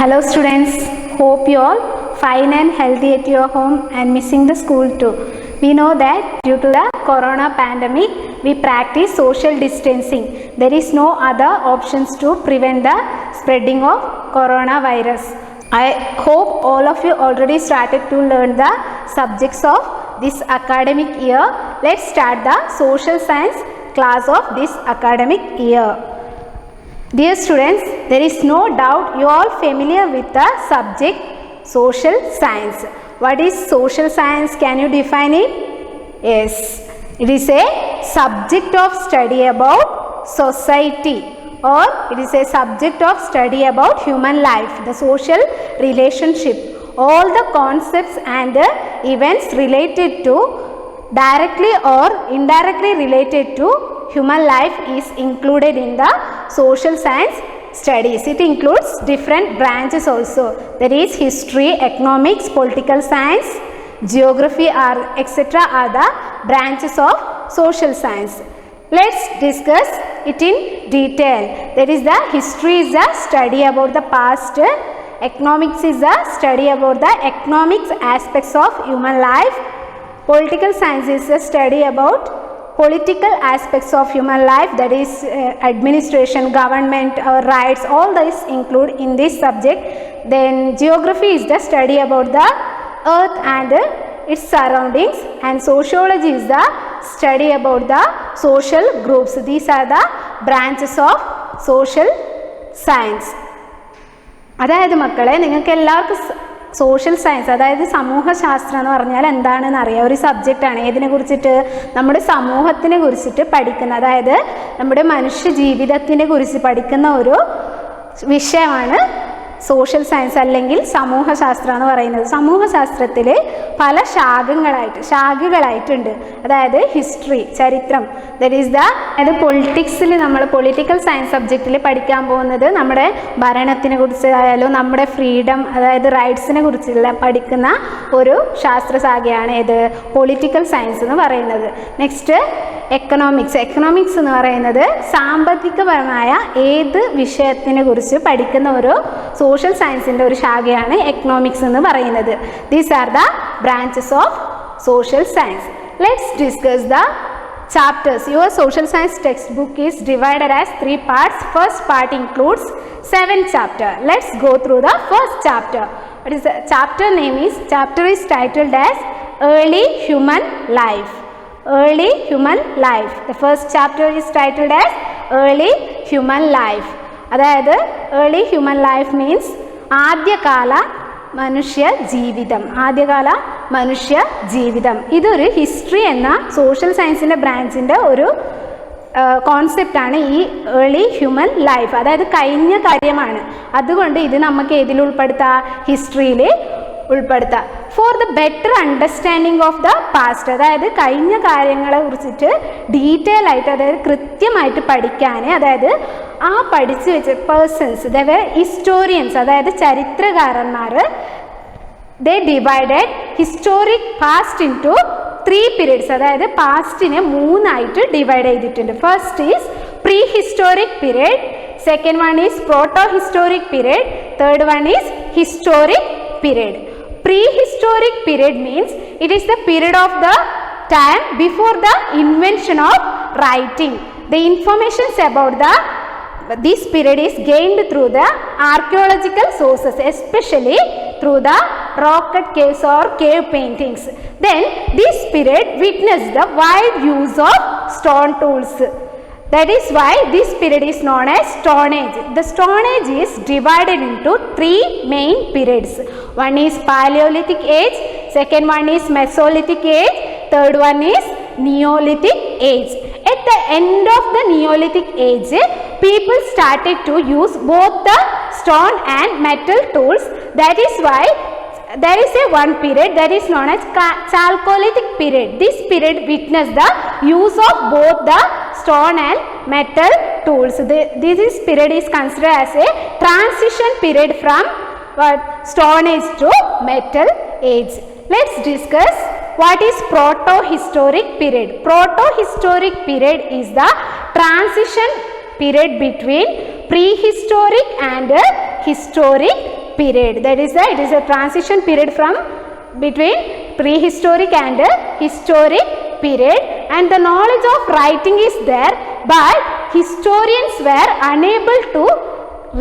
Hello students, hope you all fine and healthy at your home and missing the school too. We know that due to the corona pandemic, we practice social distancing. There is no other options to prevent the spreading of coronavirus. I hope all of you already started to learn the subjects of this academic year. Let's start the social science class of this academic year. Dear students, there is no doubt you are all familiar with the subject social science. What is social science? Can you define it? Yes, it is a subject of study about society, or it is a subject of study about human life, the social relationship. All the concepts and events related to directly or indirectly related to human life is included in the social science studies. It includes different branches also. There is history, economics, political science, geography etc. are the branches of social science. Let's discuss it in detail. There is the history is the study about the past. Economics is the study about the economics aspects of human life. Political science is a study about political aspects of human life, that is administration, government, rights, all this include in this subject. Then geography is the study about the earth and its surroundings, and sociology is the study about the social groups. These are the branches of social science. അതായത് മക്കളെ, നിങ്ങൾക്ക് എല്ലാവർക്കും social science, അതായത് സമൂഹശാസ്ത്രം എന്ന് പറഞ്ഞാൽ എന്താണെന്ന് അറിയാം. ഒരു സബ്ജക്റ്റാണ്. ഏതിനെ കുറിച്ചിട്ട്? നമ്മുടെ സമൂഹത്തിനെ കുറിച്ചിട്ട് പഠിക്കുന്ന, അതായത് നമ്മുടെ മനുഷ്യ ജീവിതത്തിനെ കുറിച്ച് പഠിക്കുന്ന ഒരു വിഷയമാണ് സോഷ്യൽ സയൻസ് അല്ലെങ്കിൽ സമൂഹശാസ്ത്രം എന്ന് പറയുന്നത്. സമൂഹശാസ്ത്രത്തിൽ പല ശാഖകളായിട്ടുണ്ട്. അതായത് ഹിസ്റ്ററി, ചരിത്രം, ദറ്റ് ഈസ് അതായത് പൊളിറ്റിക്സിൽ നമ്മൾ പൊളിറ്റിക്കൽ സയൻസ് സബ്ജക്റ്റിൽ പഠിക്കാൻ പോകുന്നത് നമ്മുടെ ഭരണത്തിനെ കുറിച്ചായാലും നമ്മുടെ ഫ്രീഡം, അതായത് റൈറ്റ്സിനെ കുറിച്ചുള്ള പഠിക്കുന്ന ഒരു ശാസ്ത്രശാഖയാണ് ഏത്? പൊളിറ്റിക്കൽ സയൻസ് എന്ന് പറയുന്നത്. നെക്സ്റ്റ് എക്കണോമിക്സ് എന്ന് പറയുന്നത് സാമ്പത്തികപരമായ ഏത് വിഷയത്തിനെ കുറിച്ച് പഠിക്കുന്ന ഒരു സോഷ്യൽ സയൻസിൻ്റെ ഒരു ശാഖയാണ് എക്കണോമിക്സ് എന്ന് പറയുന്നത്. These are the branches of social science. Let's discuss the chapters. Your social science textbook is divided as 3 parts. First part includes 7 chapters. Let's go through the first chapter. What is the chapter name? Chapter is titled as Early Human Life. Early Human Life. The first chapter is titled as Early Human Life. അതായത് early human life means ആദ്യകാല മനുഷ്യ ജീവിതം. ഇതൊരു history എന്ന social സയൻസിൻ്റെ ബ്രാഞ്ചിൻ്റെ ഒരു കോൺസെപ്റ്റാണ് ഈ early human life. അതായത് കഴിഞ്ഞ കാര്യമാണ്. അതുകൊണ്ട് ഇത് നമുക്ക് ഏതിൽ ഉൾപ്പെടുത്താം? ഹിസ്റ്ററിയിൽ ഉൾപ്പെടുത്താം. For the better understanding of the past, അതായത് കഴിഞ്ഞ കാര്യങ്ങളെ കുറിച്ചിട്ട് ഡീറ്റെയിൽ ആയിട്ട്, അതായത് കൃത്യമായിട്ട് പഠിക്കാൻ, അതായത് ആ പഠിച്ചു വെച്ച പേഴ്സൺസ്, അതായത് ഹിസ്റ്റോറിയൻസ്, അതായത് ചരിത്രകാരന്മാർ, they divided historic past into 3 periods. അതായത് പാസ്റ്റിനെ 3 ആയിട്ട് ഡിവൈഡ് ചെയ്തിട്ടുണ്ട്. First is pre historic period, second one is proto historic period, third one is historic period. Prehistoric period means it is the period of the time before the invention of writing. The information about this period is gained through the archaeological sources, especially through the rock cut caves or cave paintings. Then this period witnessed the wide use of stone tools. That is why this period is known as Stone Age. The Stone Age is divided into 3 main periods. One is Paleolithic Age, second one is Mesolithic Age, third one is Neolithic Age. At the end of the Neolithic Age, people started to use both the stone and metal tools. That is why there is one period that is known as Chalcolithic period. This period witnessed the use of both the stone and metal tools. This period is considered as a transition period from Stone Age to Metal Age. Let's discuss what is Proto-historic period. Proto-historic period is the transition period between prehistoric and historic period. That is it is a transition period from between prehistoric and historic period, and the knowledge of writing is there, but historians were unable to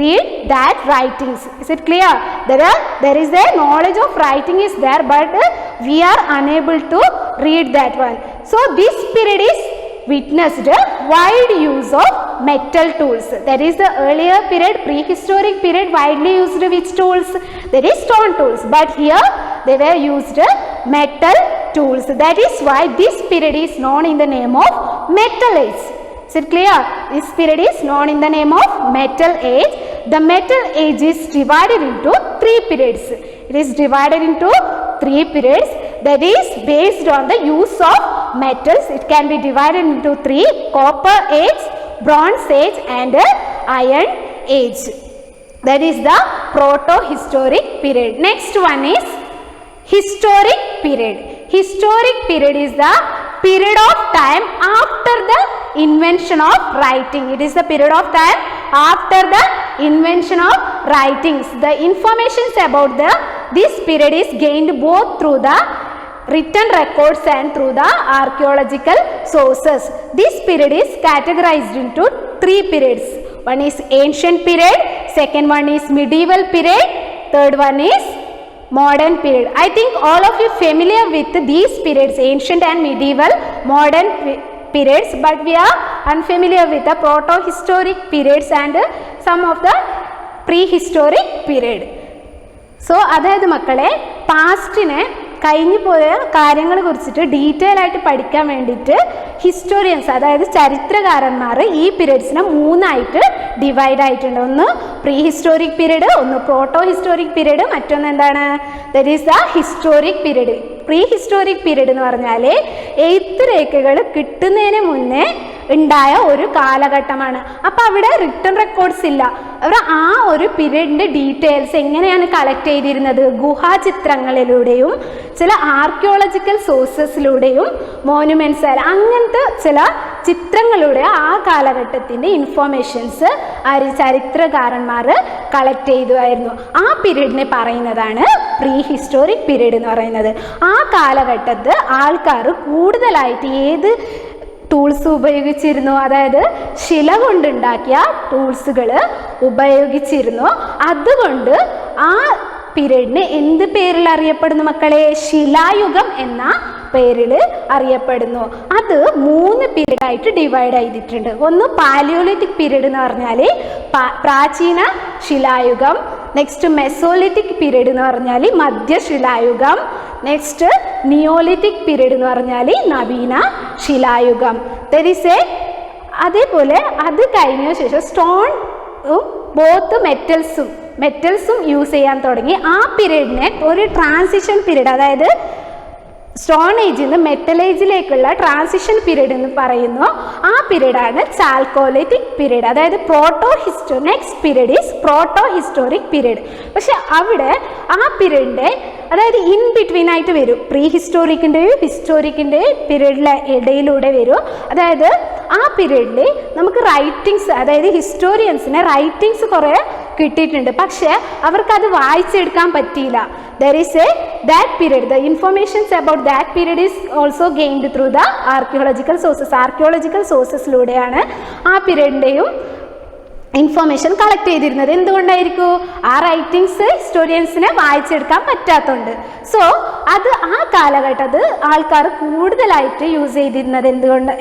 read that writings. Is it clear? There is a knowledge of writing is there, but we are unable to read that one. So this period is witnessed wide use of metal tools. That is the earlier period, prehistoric period, widely used which tools? That is stone tools, but here they were used metal tools. That is why this period is known in the name of Metal Age. Is it clear? This period is known in the name of Metal Age. The Metal Age is divided into 3 periods. It is divided into 3 periods, that is based on the use of metals. It can be divided into 3: Copper Age, Bronze Age and Iron Age. That is the proto-historic period. Next one is Historic period. Historic period is the period of time after the invention of writing. It is the period of time after the invention of writings. The informations about this period is gained both through the written records and through the archaeological sources. This period is categorized into 3 periods. One is ancient period, second one is medieval period, third one is modern period. I think all of you familiar with these periods, ancient and medieval, modern periods, but we are unfamiliar with the proto-historic periods and some of the prehistoric period. So അതായത് മക്കളെ പാസ്റ്റിനെ കഴിഞ്ഞു പോയ കാര്യങ്ങളെ കുറിച്ചിട്ട് detail ആയിട്ട് പഠിക്കാൻ വേണ്ടിയിട്ട് historians, അതായത് ചരിത്രകാരന്മാർ ഈ പീരീഡ്സിനെ 3 ആയിട്ട് ഡിവൈഡ് ആയിട്ടുണ്ട്. ഒന്ന് പ്രീ ഹിസ്റ്റോറിക് പീരീഡ്, ഒന്ന് പ്രോട്ടോ ഹിസ്റ്റോറിക് പീരീഡ്, മറ്റൊന്ന് എന്താണ്? That is the historic period. Pre historic period എന്ന് പറഞ്ഞാൽ എഴുത്ത് രേഖകൾ കിട്ടുന്നതിന് മുന്നേ ഉണ്ടായ ഒരു കാലഘട്ടമാണ്. അപ്പോൾ അവിടെ റിട്ടൺ റെക്കോർഡ്സ് ഇല്ല. അവർ ആ ഒരു പീരീഡിൻ്റെ ഡീറ്റെയിൽസ് എങ്ങനെയാണ് കളക്ട് ചെയ്തിരുന്നത്? ഗുഹാചിത്രങ്ങളിലൂടെയും ചില ആർക്കിയോളജിക്കൽ സോഴ്സസിലൂടെയും മോണുമെൻറ്റ്സ് അങ്ങനത്തെ ചില ചിത്രങ്ങളുടെ ആ കാലഘട്ടത്തിൻ്റെ ഇൻഫോർമേഷൻസ് ചരിത്രകാരന്മാർ കളക്ട് ചെയ്തുമായിരുന്നു. ആ പീരീഡിനെ പറയുന്നതാണ് പ്രീ ഹിസ്റ്റോറിക് പീരീഡ് എന്ന് പറയുന്നത്. ആ കാലഘട്ടത്ത് ആൾക്കാർ കൂടുതലായിട്ട് ഏത് ടൂൾസ് ഉപയോഗിച്ചിരുന്നു? അതായത് ശില കൊണ്ടുണ്ടാക്കിയ ടൂൾസുകൾ ഉപയോഗിച്ചിരുന്നു. അതുകൊണ്ട് ആ പീരീഡിന് എന്ത് പേരിൽ അറിയപ്പെടുന്നു മക്കളെ? ശിലായുഗം എന്ന പേരിൽ അറിയപ്പെടുന്നു. അത് 3 പീരീഡായിട്ട് ഡിവൈഡ് ചെയ്തിട്ടുണ്ട്. ഒന്ന് പാലിയോലിത്തിക് പീരീഡ് എന്ന് പറഞ്ഞാൽ പ്രാചീന ശിലായുഗം, നെക്സ്റ്റ് മെസോലിത്തിക് പീരീഡ് എന്ന് പറഞ്ഞാൽ മധ്യശിലായുഗം, നെക്സ്റ്റ് നിയോലിത്തിക് പീരീഡ് എന്ന് പറഞ്ഞാൽ നവീന ശിലായുഗം. അതേപോലെ അത് കഴിഞ്ഞ ശേഷം സ്റ്റോൺ ബോത്ത് മെറ്റൽസും യൂസ് ചെയ്യാൻ തുടങ്ങി. ആ പീരീഡിനെ ഒരു ട്രാൻസിഷൻ പീരീഡ്, അതായത് സ്റ്റോൺ ഏജിൽ നിന്ന് മെറ്റൽ ഏജിലേക്കുള്ള ട്രാൻസിഷൻ പീരീഡ് എന്ന് പറയുന്നു. ആ പീരീഡാണ് ചാൽക്കോലിത്തിക് പീരീഡ്. അതായത് next period is proto historic period. പക്ഷെ അവിടെ ആ പീരീഡിൻ്റെ അതായത് ഇൻ ബിറ്റ്വീൻ ആയിട്ട് വരും. പ്രീ ഹിസ്റ്റോറിക്കിൻ്റെയും ഹിസ്റ്റോറിക്കിൻ്റെയും പീരീഡിലെ ഇടയിലൂടെ വരും. അതായത് ആ പീരീഡിൽ നമുക്ക് റൈറ്റിങ്സ്, അതായത് ഹിസ്റ്റോറിയൻസിന് റൈറ്റിങ്സ് കുറേ കിട്ടിയിട്ടുണ്ട്, പക്ഷേ അവർക്കത് വായിച്ചെടുക്കാൻ പറ്റിയില്ല. that period, the informations about that period is also gained through the archaeological sourcesലൂടെയാണ് ആ പീരീഡിൻ്റെയും ഇൻഫോർമേഷൻ കളക്ട് ചെയ്തിരുന്നത്. എന്തുകൊണ്ടായിരിക്കും? ആ റൈറ്റിങ്സ് ഹിസ്റ്റോറിയൻസിനെ വായിച്ചെടുക്കാൻ പറ്റാത്തതുകൊണ്ട്. സോ അത് ആ കാലഘട്ടത്ത് ആൾക്കാർ കൂടുതലായിട്ട് യൂസ് ചെയ്തിരുന്നത്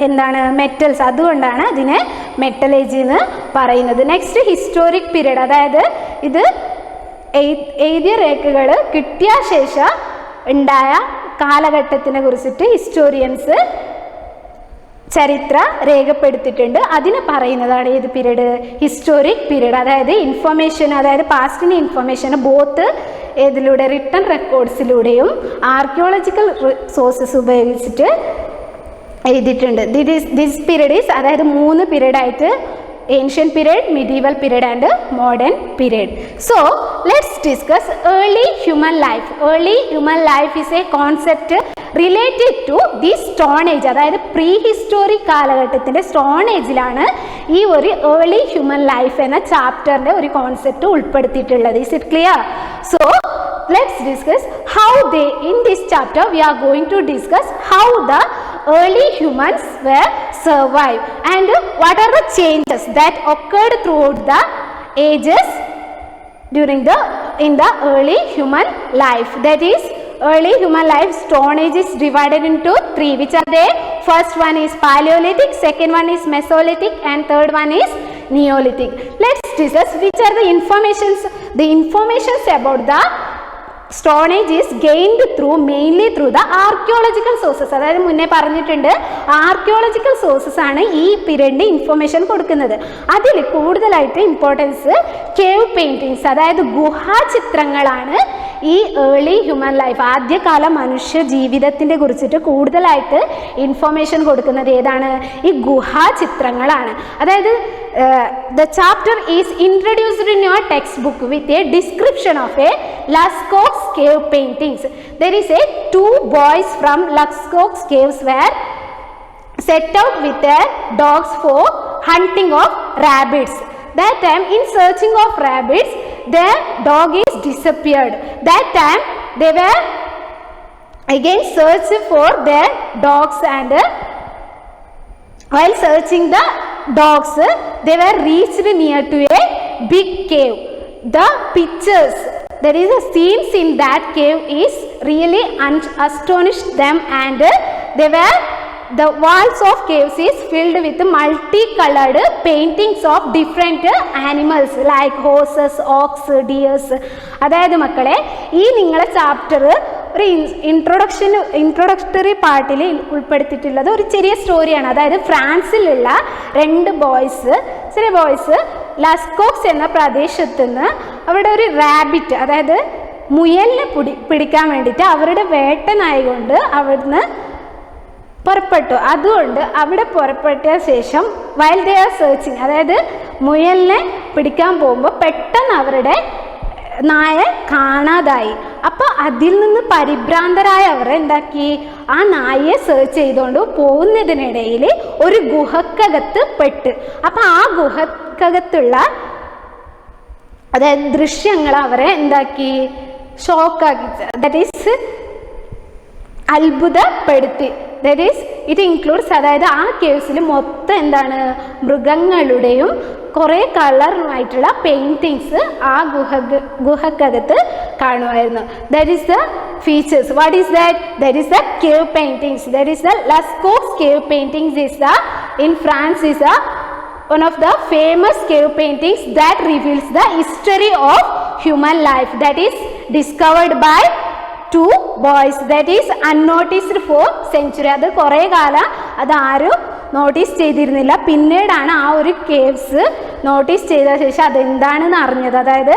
എന്താണ്? മെറ്റൽസ്. അതുകൊണ്ടാണ് അതിനെ മെറ്റൽ ഏജ് എന്ന് പറയുന്നത്. നെക്സ്റ്റ് ഹിസ്റ്റോറിക് പീരീഡ്, അതായത് ഇത് എഴുതിയ രേഖകൾ കിട്ടിയ ശേഷം ഉണ്ടായ കാലഘട്ടത്തിനെ കുറിച്ചിട്ട് ഹിസ്റ്റോറിയൻസ് ചരിത്ര രേഖപ്പെടുത്തിയിട്ടുണ്ട്. അതിന് പറയുന്നതാണ് ഏത് പീരീഡ്? Historic period. അതായത് ഇൻഫർമേഷൻ, അതായത് പാസ്റ്റിൻ്റെ ഇൻഫർമേഷൻ ബോത്ത് ഏതിലൂടെ റിട്ടൺ റെക്കോർഡ്സിലൂടെയും ആർക്കിയോളജിക്കൽ സോഴ്സസ് ഉപയോഗിച്ചിട്ട് എഴുതിയിട്ടുണ്ട്. ദിസ് പീരീഡ് ഈസ്, അതായത് 3 പീരീഡായിട്ട് ancient period, medieval period and modern period. So let's discuss early human life. Early human life is a concept related to the stone age, അതായത് prehistoric കാലഘട്ടത്തിൻ്റെ stone ഏജിലാണ് ഈ ഒരു early human life എന്ന ചാപ്റ്ററിൻ്റെ ഒരു കോൺസെപ്റ്റ് ഉൾപ്പെടുത്തിയിട്ടുള്ളത്. Is it clear? So let's discuss how they, in this chapter we are going to discuss how the early humans were survived and what are the changes that occurred throughout the ages during the in the early human life. That is, early human life stone age is divided into three, which are they? First one is Paleolithic, second one is Mesolithic, and third one is Neolithic. Let's discuss which are the informations about the stone age is gained mainly through the archaeological sources. അതായത് മുന്നേ പറഞ്ഞിട്ടുണ്ട്, archaeological sources ആണ് ഈ പീരീഡിന് information കൊടുക്കുന്നത്. അതിൽ കൂടുതലായിട്ട് importance cave paintings, അതായത് ഗുഹാചിത്രങ്ങളാണ് ഈ ഏർലി ഹ്യൂമൻ ലൈഫ്, ആദ്യകാല മനുഷ്യ ജീവിതത്തിൻ്റെ കുറിച്ചിട്ട് കൂടുതലായിട്ട് ഇൻഫർമേഷൻ കൊടുക്കുന്നത് ഏതാണ്? ഈ ഗുഹാചിത്രങ്ങളാണ്. അതായത് the chapter is introduced in your textbook with a description of a Lascaux cave paintings. There is a 2 boys from Lascaux caves were set out with their dogs for hunting of rabbits. That time, in searching of rabbits, their dog is disappeared. That time they were again searching for their dogs, and while searching the dogs, they were reached near to a big cave. The pictures, there is a scenes in that cave is really astonished them, and they were, the walls of caves is filled with multicolored paintings of different animals like horses, ox, deers. അതായത് മക്കളെ, ഈ നിങ്ങളെ chapter ഒരു introductory പാർട്ടിൽ ഉൾപ്പെടുത്തിയിട്ടുള്ളത് ഒരു ചെറിയ സ്റ്റോറിയാണ്. അതായത് ഫ്രാൻസിലുള്ള 2 ചെറിയ ബോയ്സ് ലാസ്കോക്സ് എന്ന പ്രദേശത്ത് നിന്ന് അവിടെ ഒരു റാബിറ്റ്, അതായത് മുയലിനെ പിടിക്കാൻ വേണ്ടിയിട്ട് അവരുടെ വേട്ടനായ കൊണ്ട് അവിടുന്ന് പുറപ്പെട്ടു. അതുകൊണ്ട് അവിടെ പുറപ്പെട്ട ശേഷം വൈൽ ദേ ആർ സെർച്ചിങ്, അതായത് മുയലിനെ പിടിക്കാൻ പോകുമ്പോൾ പെട്ടെന്ന് അവരുടെ നായ കാണാതായി. അപ്പോൾ അതിൽ നിന്ന് പരിഭ്രാന്തരായ അവർ എന്താക്കി, ആ നായയെ സെർച്ച് ചെയ്തുകൊണ്ട് പോകുന്നതിനിടയിൽ ഒരു ഗുഹക്കകത്ത് പെട്ട്. അപ്പോൾ ആ ഗുഹക്കകത്തുള്ള അതായത് ദൃശ്യങ്ങൾ അവരെ എന്താക്കി, ഷോക്കാക്കി, ദാറ്റ് ഈസ് അത്ഭുതപ്പെടുത്തി. ദാറ്റ് ഈസ് ഇറ്റ് ഇൻക്ലൂഡ്സ്, അതായത് ആ കേസിൽ മൊത്തം എന്താണ്, മൃഗങ്ങളുടെയും കുറേ കളറുമായിട്ടുള്ള പെയിൻറ്റിങ്സ് ആ ഗുഹക്കകത്ത് കാണുമായിരുന്നു. That is the features. What is that? That is the cave paintings. That is the Lascaux cave paintings is the in France is the one of the famous cave paintings that reveals the history of human life, that is discovered by 2 boys, that is unnoticed for century. അത് കുറേ കാലം അതാരും notice ചെയ്തിരുന്നില്ല. പിന്നീടാണ് ആ ഒരു caves notice ചെയ്ത ശേഷം അതെന്താണെന്ന് അറിഞ്ഞത്. അതായത്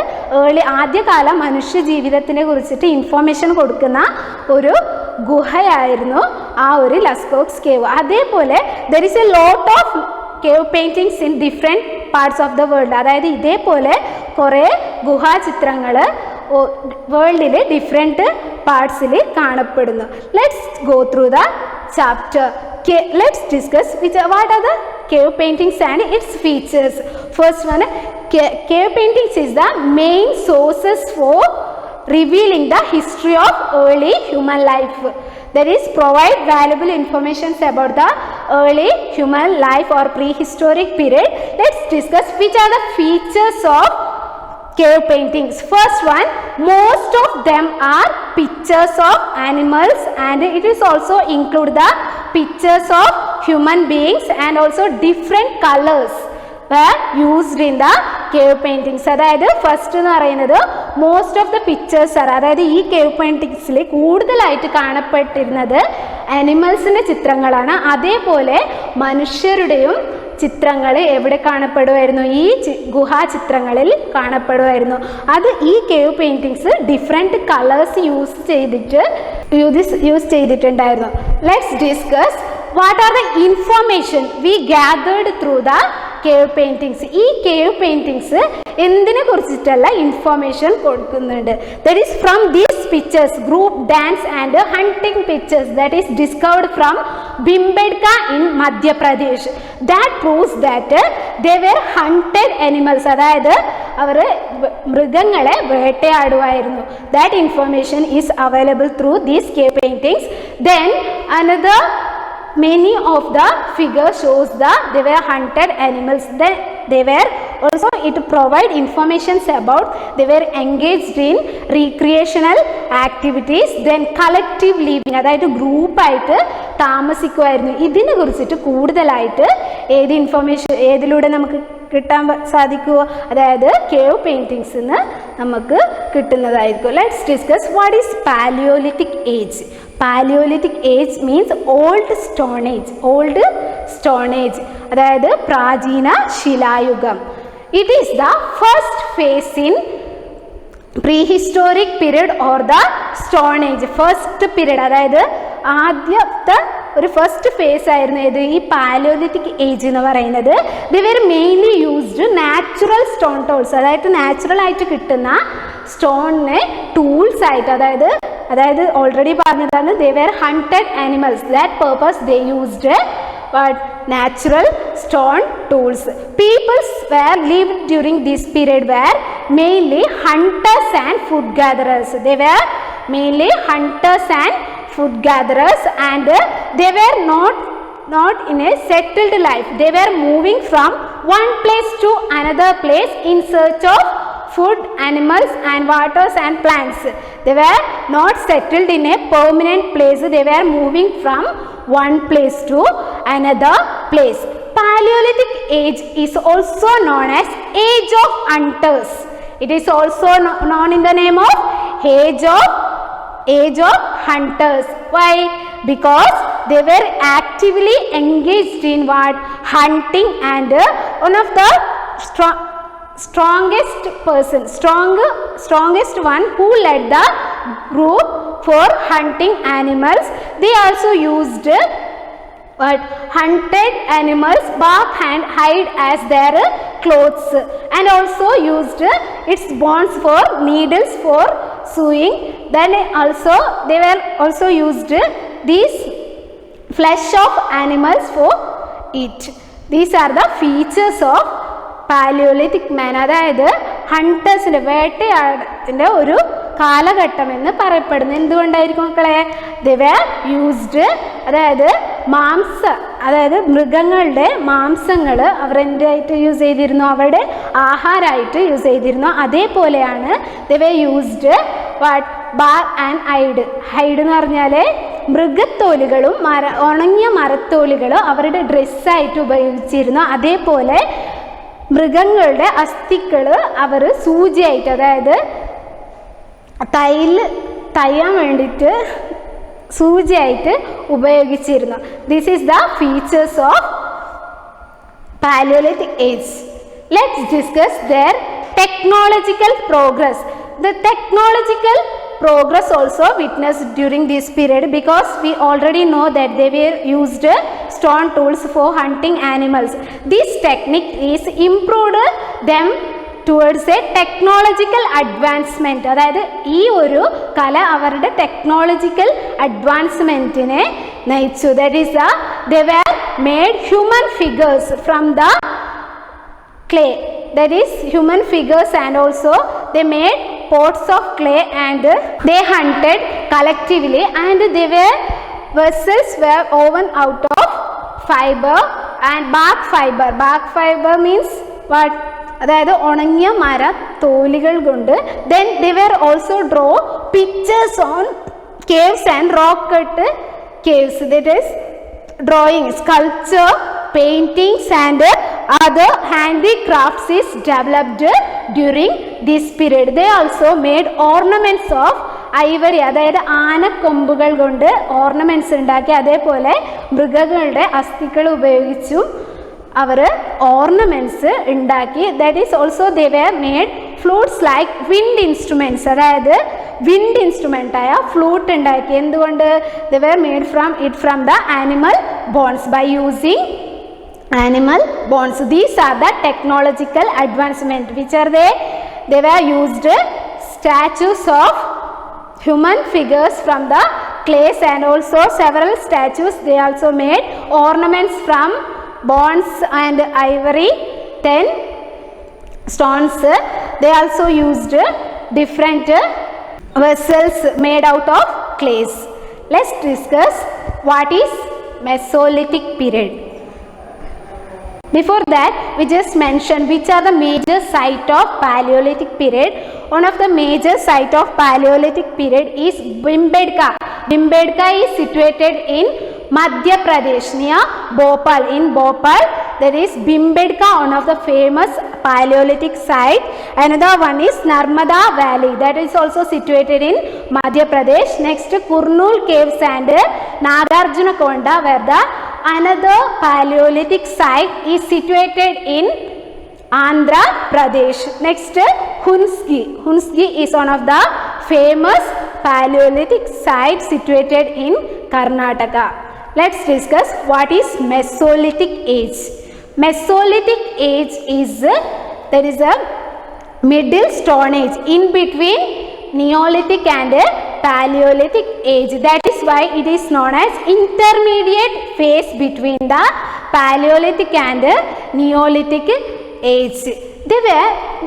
ആദ്യകാല മനുഷ്യ ജീവിതത്തിനെ കുറിച്ചിട്ട് ഇൻഫോർമേഷൻ കൊടുക്കുന്ന ഒരു ഗുഹയായിരുന്നു ആ ഒരു ലാസ്കോക്സ് കേവ്. അതേപോലെ there is a lot of cave paintings in different parts of the world. അതായത് ഇതേപോലെ കുറേ ഗുഹാചിത്രങ്ങൾ വേൾഡിൽ ഡിഫറെൻറ്റ് പാർട്സിൽ കാണപ്പെടുന്നു. Let's go through the chapter. Let's discuss what are the cave paintings and its features. First one, cave paintings is the main sources for revealing the history of early human life. That is, provide valuable information about the early human life or prehistoric period. Let's discuss which are the features of cave paintings. First one, most of them are pictures of animals, and it is also include the pictures of human beings, and also different colors were used in the cave paintings. അതായത് first എന്ന് പറയുന്നത് most of the pictures ആണ്. അതായത് ഈ cave പെയിൻറ്റിങ്സിൽ കൂടുതലായിട്ട് കാണപ്പെട്ടിരുന്നത് ആനിമൽസിൻ്റെ ചിത്രങ്ങളാണ്. അതേപോലെ മനുഷ്യരുടെയും ചിത്രങ്ങൾ എവിടെ കാണപ്പെടുമായിരുന്നു? ഈ ഗുഹാചിത്രങ്ങളിൽ കാണപ്പെടുമായിരുന്നു. അത് ഈ cave paintings different colours use ചെയ്തിട്ടുണ്ടായിരുന്നു. Let's discuss what are the information we gathered through the cave paintings. ഈ കേവ് പെയിൻറ്റിങ്സ് എന്തിനെ കുറിച്ചിട്ടുള്ള ഇൻഫോർമേഷൻ കൊടുക്കുന്നുണ്ട്. That is from these pictures group dance and hunting pictures that is discovered from Bhimbetka in Madhya Pradesh. That proves that they were hunted animals, അതായത് അവർ മൃഗങ്ങളെ വേട്ടയാടുമായിരുന്നു. That information is available through these cave paintings. Then another many of the figures shows the they were hunted animals. Then they were also it provide informations about they were engaged in recreational activities. Then collective living, അതായത് ഗ്രൂപ്പായിട്ട് താമസിക്കുമായിരുന്നു. ഇതിനെ കുറിച്ചിട്ട് കൂടുതലായിട്ട് ഏത് information ഏതിലൂടെ നമുക്ക് കിട്ടാൻ സാധിക്കുമോ, അതായത് കേവ് പെയിൻറ്റിങ്സ് നിന്ന് നമുക്ക് കിട്ടുന്നതായിരിക്കും. Let's discuss what is Palaeolithic age. Palaeolithic age means old stone age. Old stone age അതായത് പ്രാചീന ശിലായുഗം. It is the first phase in prehistoric period or the stone age. First period അതായത് ആദ്യത്തെ ഒരു first phase ആയിരുന്നു ഏത്, ഈ പാലിയോലിറ്റിക് age എന്ന് പറയുന്നത്. They were mainly used natural stone tools, അതായത് നാച്ചുറൽ ആയിട്ട് കിട്ടുന്ന സ്റ്റോണിനെ ടൂൾസ് ആയിട്ട്, അതായത് ഓൾറെഡി പറഞ്ഞതാണ് they were hunted animals. That purpose they used natural stone tools. Peoples were lived during this period were mainly hunters and food gatherers. They were mainly hunters and food gatherers, and they were not in a settled life. They were moving from one place to another place in search of food, animals and waters and plants. They were not settled in a permanent place. They were moving from one place to another place. Paleolithic age is also known as age of hunters. It is also known in the name of age of hunters. Why? Because they were actively engaged in what? Hunting, and one of the strongest one who led the group for hunting animals. They also used hunted animals bark and hide as their clothes, and also used its bones for needles for sewing. Then also they were also used these flesh of animals for eat. These are the features of പാലിയോലിറ്റിക് മാൻ. അതായത് ഹണ്ടേഴ്സിൻ്റെ വേട്ടയാടിൻ്റെ ഒരു കാലഘട്ടം എന്ന് പറയപ്പെടുന്നു. എന്തുകൊണ്ടായിരിക്കും മക്കളെ? ദേ were used, അതായത് അതായത് മൃഗങ്ങളുടെ മാംസങ്ങൾ അവർ എന്തായിട്ട് യൂസ് ചെയ്തിരുന്നു, അവരുടെ ആഹാരമായിട്ട് യൂസ് ചെയ്തിരുന്നു. അതേപോലെയാണ് they were used bark and hide എന്ന് പറഞ്ഞാൽ മൃഗത്തോലുകളും ഉണങ്ങിയ മരത്തോലുകളും അവരുടെ ഡ്രസ്സായിട്ട് ഉപയോഗിച്ചിരുന്നു. അതേപോലെ മൃഗങ്ങളുടെ അസ്ഥികൾ അവർ സൂചിയായിട്ട്, അതായത് തയ്യാൻ വേണ്ടിയിട്ട് സൂചിയായിട്ട് ഉപയോഗിച്ചിരുന്നു. This is the features of Palaeolithic age. Let's discuss their technological progress. The technological progress also witnessed during this period, because we already know that they were used stone tools for hunting animals. This technique is improved them towards a technological advancement. അതായത് ഈ ഒരു കല അവരുടെ technological അഡ്വാൻസ്മെൻറ്റിനെ നയിച്ചു. That is they were made human figures from the clay. That is human figures, and also they made pots of clay, and they hunted collectively, and they were vessels were woven out of fiber and bark fiber. Bark fiber means what? അതായത് ഉണങ്ങിയ മര തോലുകൾ കൊണ്ട്. Then they were also draw pictures on caves and rock cut caves. That is drawing, sculpture, paintings and other handicrafts is developed during this period. They also made ornaments of ivory, അതായത് ആനക്കൊമ്പുകൾ കൊണ്ട് ornaments ഉണ്ടാക്കി. അതേപോലെ മൃഗങ്ങളുടെ അസ്ഥികൾ ഉപയോഗിച്ചു അവർ ornaments ഉണ്ടാക്കി. That is also they were made flutes like wind instruments, അതായത് വിൻഡ് ഇൻസ്ട്രുമെൻ്റായ ഫ്ലൂട്ട് ഉണ്ടാക്കി. എന്തുകൊണ്ട്? They were made from the animal bones by using animal bones. These are the technological advancement. Which are they? They were used statues of human figures from the clays, and also several statues. They also made ornaments from bronze and ivory, then stones. They also used different vessels made out of clays. Let's discuss what is Mesolithic period. Before that, we just mentioned which are the major site of Paleolithic period. One of the major site of Paleolithic period is Bhimbedka. Bhimbedka is situated in Madhya Pradesh near Bhopal. In Bhopal, there is Bhimbedka, one of the famous Paleolithic site. Another one is Narmada Valley, that is also situated in Madhya Pradesh. Next, Kurnool Caves and Nagarjuna Konda, where the another Paleolithic site is situated in Andhra Pradesh. Next, Hunsgi. Hunsgi is one of the famous Paleolithic site situated in Karnataka. Let's discuss what is Mesolithic age. Mesolithic age is there is a middle stone age in between Neolithic and Paleolithic age. That is why it is known as intermediate phase between the Paleolithic and Neolithic age.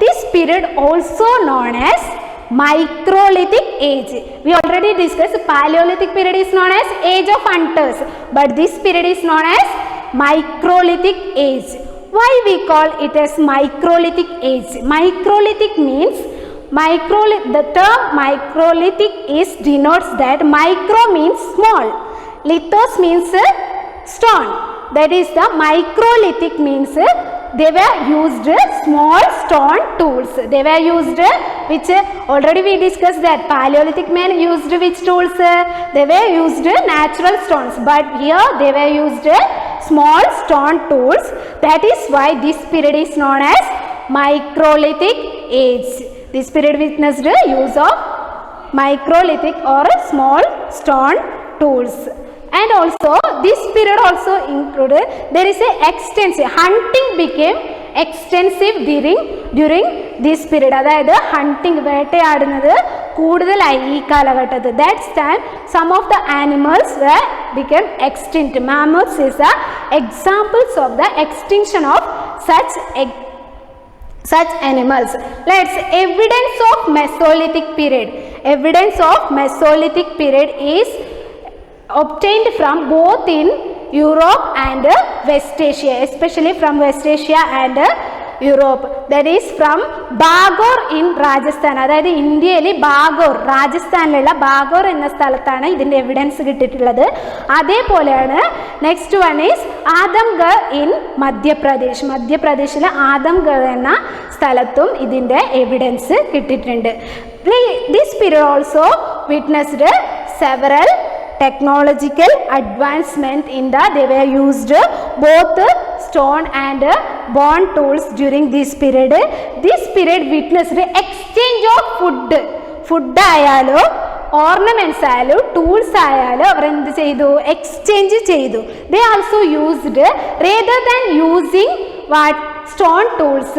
This period also known as Microlithic age. We already discussed Paleolithic period is known as age of hunters, but this period is known as Microlithic age. Why we call it as Microlithic age? Microlithic means the term microlithic is denotes that micro means small, lithos means stone. That is the microlithic means they were used small stone tools. They were used which already we discussed that Paleolithic men used which tools? They were used natural stones, but here they were used small stone tools. That is why this period is known as Microlithic age. This period witnessed use of microlithic or small stone tools. And also this period also included, there is a extensive hunting became extensive during this period. That is hunting വേട്ടയാടുന്നത് കൂടുതലായി ഈ കാലഘട്ടത്തിൽ. That time some of the animals became extinct. Mammoths is the examples of the extinction of such animals. Let's evidence of Mesolithic period. Evidence of Mesolithic period is obtained from both in Europe and West Asia, especially from West Asia and Europe. That is from Bagor in Rajasthan. അതായത് ഇന്ത്യയിൽ ബാഗോർ, രാജസ്ഥാനിലുള്ള ബാഗോർ എന്ന സ്ഥലത്താണ് ഇതിൻ്റെ evidence കിട്ടിയിട്ടുള്ളത്. അതേപോലെയാണ് next one is Adamgarh in Madhya Pradesh. മധ്യപ്രദേശിലെ ആദംഗഡ് എന്ന സ്ഥലത്തും ഇതിൻ്റെ എവിഡൻസ് കിട്ടിയിട്ടുണ്ട്. This period also witnessed several technological advancement in the they were used both stone and bone tools during this period. This period witnessed exchange of food ആയാലോ ornaments ആയാലോ tools ആയാലോ അവർ എന്ത് ചെയ്തു? എക്സ്ചേഞ്ച് ചെയ്തു. They also used rather than using what stone tools,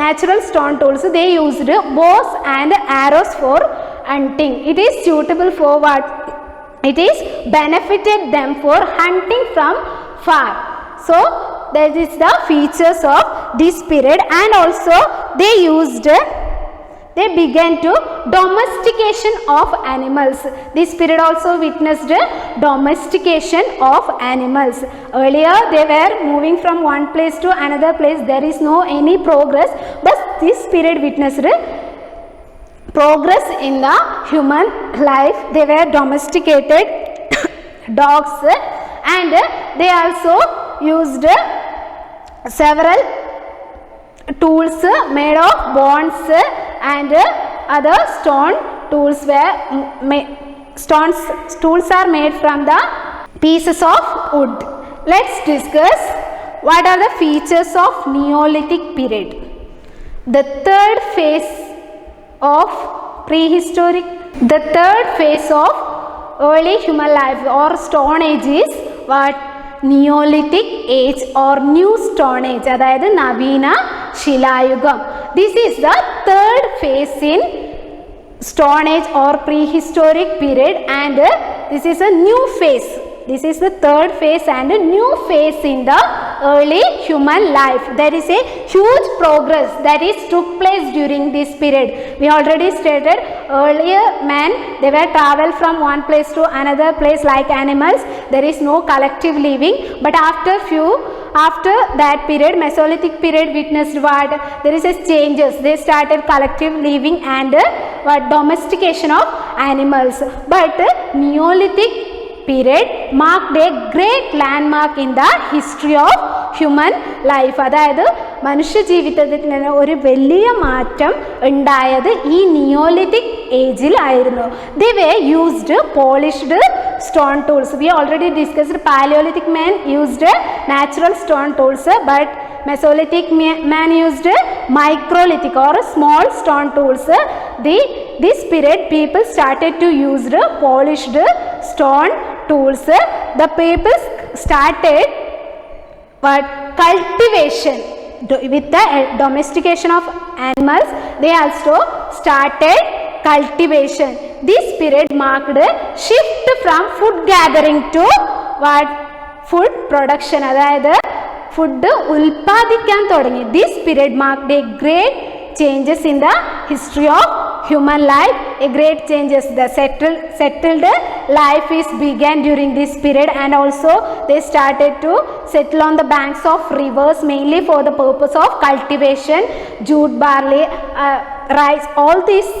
natural stone tools, they used bows and arrows for hunting. It is suitable for what? It is benefited them for hunting from far. So that is the features of this period. And also they began to domestication of animals. This period also witnessed domestication of animals. Earlier they were moving from one place to another place. There is no any progress, but this period witnessed progress in the human life. They were domesticated dogs, and they also used several tools made of bones and other stone tools. Tools are made from the pieces of wood. Let's discuss what are the features of Neolithic period. The third phase of early human life or stone age is what? Neolithic age or New Stone Age, അതായത് നവീന ശിലായുഗം. This is the third phase in Stone Age or prehistoric period, and this is a new phase. This is the third phase and a new phase in the early human life. There is a huge progress that is took place during this period. We already stated earlier men, they were travel from one place to another place like animals. There is no collective living, but after that period, Mesolithic period witnessed what? There is a changes. They started collective living and domestication of animals. But Neolithic period marked a great landmark in the history of human life. അതായത് മനുഷ്യ ജീവിതത്തിൽ ഒരു വലിയ മാറ്റം ഉണ്ടായത് ഈ Neolithic ഏജിലായിരുന്നു. They were used polished stone tools. We already discussed Paleolithic man used natural stone tools, but Mesolithic man used microlithic or small stone tools. This period people started to use polished stone tools. The people started cultivation with the domestication of animals. They also started cultivation. This period marked a shift from food gathering to food production. അതായത് food ഉൽപ്പാദിക്കാൻ തുടങ്ങി. This period marked a great changes in the history of human life. A great changes. The settled life is began during this period, and also they started to settle on the banks of rivers mainly for the purpose of cultivation. Jute, barley, rice, all these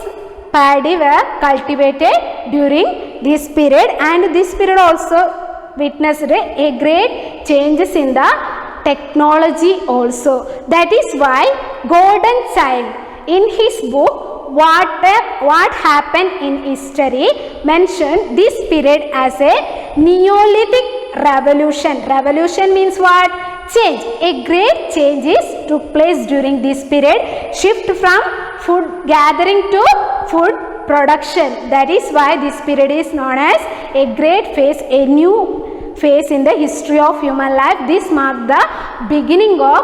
paddy were cultivated during this period, and this period also witnessed a great changes in the technology also. That is why Gordon Childe in his book what happened in history mentioned this period as a Neolithic revolution. Revolution means what? Change. A great changes took place during this period. Shift from food gathering to food production. That is why this period is known as a great phase, a new phase in the history of human life. This marked the beginning of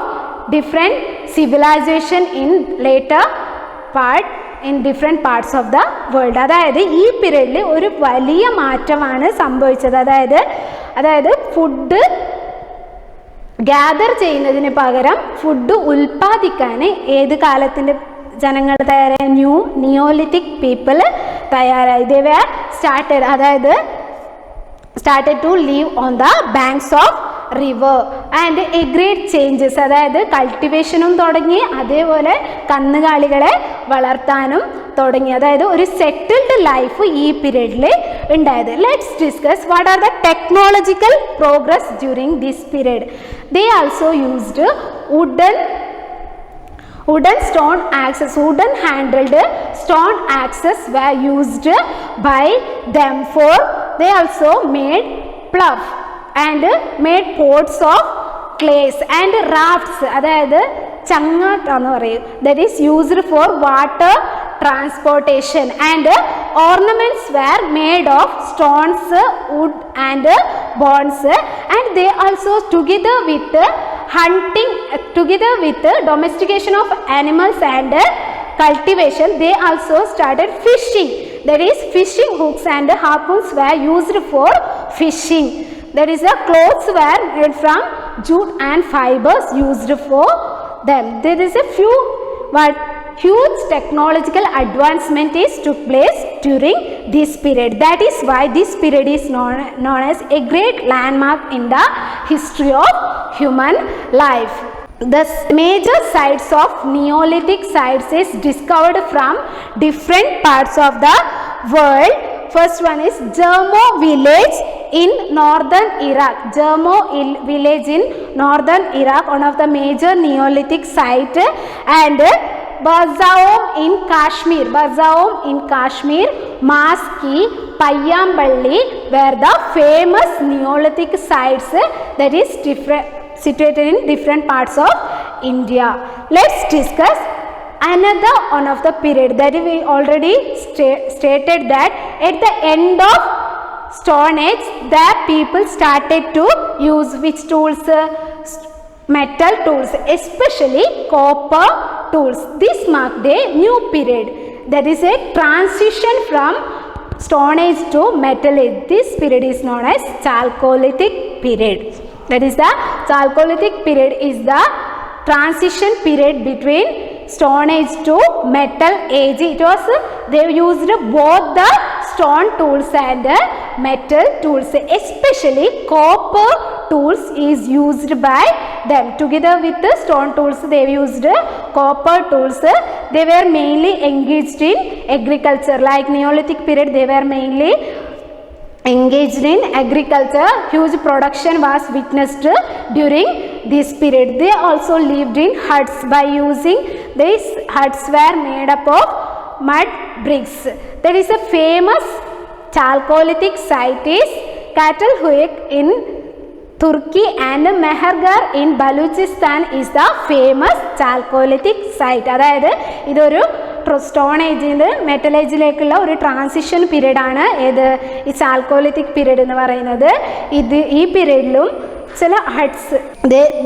different civilization in later part in different parts of the world. അതായത് ഈ പീരീഡിൽ ഒരു വലിയ മാറ്റമാണ് സംഭവിച്ചത്. അതായത് food gather ചെയ്യുന്നതിന് പകരം ഫുഡ് ഉൽപ്പാദിക്കാൻ ഏത് കാലത്തിൻ്റെ ജനങ്ങൾ തയ്യാറായി? നിയോലിത്തിക് പീപ്പിൾ തയ്യാറായി. They were started to live on the banks of river, and a great changes. അതായത് കൾട്ടിവേഷനും തുടങ്ങി, അതേപോലെ കന്നുകാലികളെ വളർത്താനും തുടങ്ങി. അതായത് ഒരു സെറ്റിൽഡ് ലൈഫ് ഈ പീരീഡിൽ ഉണ്ടായത്. Let's discuss what are the technological progress during this period. They also used wooden stone axes. Wooden handled stone axes were used by them. For they also made plough and made pots of clays and rafts. അതായത് ചങ്ങാട്ടാന്ന് പറയും. That is used for water transportation, and ornaments were made of stones, wood and bones, and they also together with hunting, together with domestication of animals and cultivation, they also started fishing. That is, fishing hooks and harpoons were used for fishing. That is, the clothes were made from jute and fibers used for them. There is a few huge technological advancement took place during this period. That is why this period is known as a great landmark in the history of human life. The major sites of Neolithic sites is discovered from different parts of the world. First one is Jermo village in northern Iraq. Jermo village in northern Iraq, one of the major Neolithic site, and Bazaum in Kashmir, Maski, Payyamballi were the famous Neolithic sites that is situated in different parts of India. Let's discuss another one of the period that we already stated that at the end of Stone Age, the people started to use which tools? Metal tools, especially copper tools. This marked a new period. That is a transition from Stone Age to Metal Age. This period is known as Chalcolithic period. That is the Chalcolithic period is the transition period between Stone Age to Metal Age. It was they used both the stone tools and metal tools, especially copper tools is used by them. Together with the stone tools, they used copper tools. They were mainly engaged in agriculture. Like Neolithic period, they were mainly engaged in agriculture. Huge production was witnessed during this period. They also lived in huts. By using these huts were made up of mud bricks. There is a famous Chalcolithic site is Catalhuic in Turkey and Mehergar in Baluchistan is the famous Chalcolithic site. അതായത് ഇതൊരു stone ഏജിൽ നിന്ന് metal ഏജിലേക്കുള്ള ഒരു transition പീരീഡാണ് ഏത് ഈ chalcolithic period എന്ന് പറയുന്നത്. ഈ പീരീഡിലും ചില huts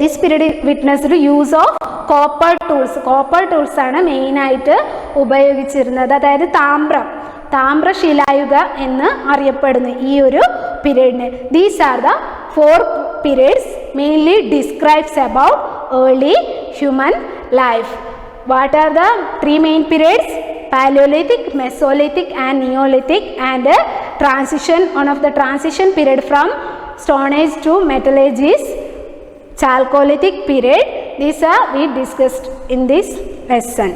this period witnessed use of copper tools ആണ് മെയിനായിട്ട് ഉപയോഗിച്ചിരുന്നത്. അതായത് താമ്രശിലായുഗ എന്ന് അറിയപ്പെടുന്നു ഈ ഒരു പീരീഡിന്. These are the 4 periods mainly describes about early human life. What are the 3 main periods? Paleolithic, Mesolithic and Neolithic, and transition. One of the transition period from Stone Age to Metal Age is Chalcolithic period. These are we discussed in this lesson.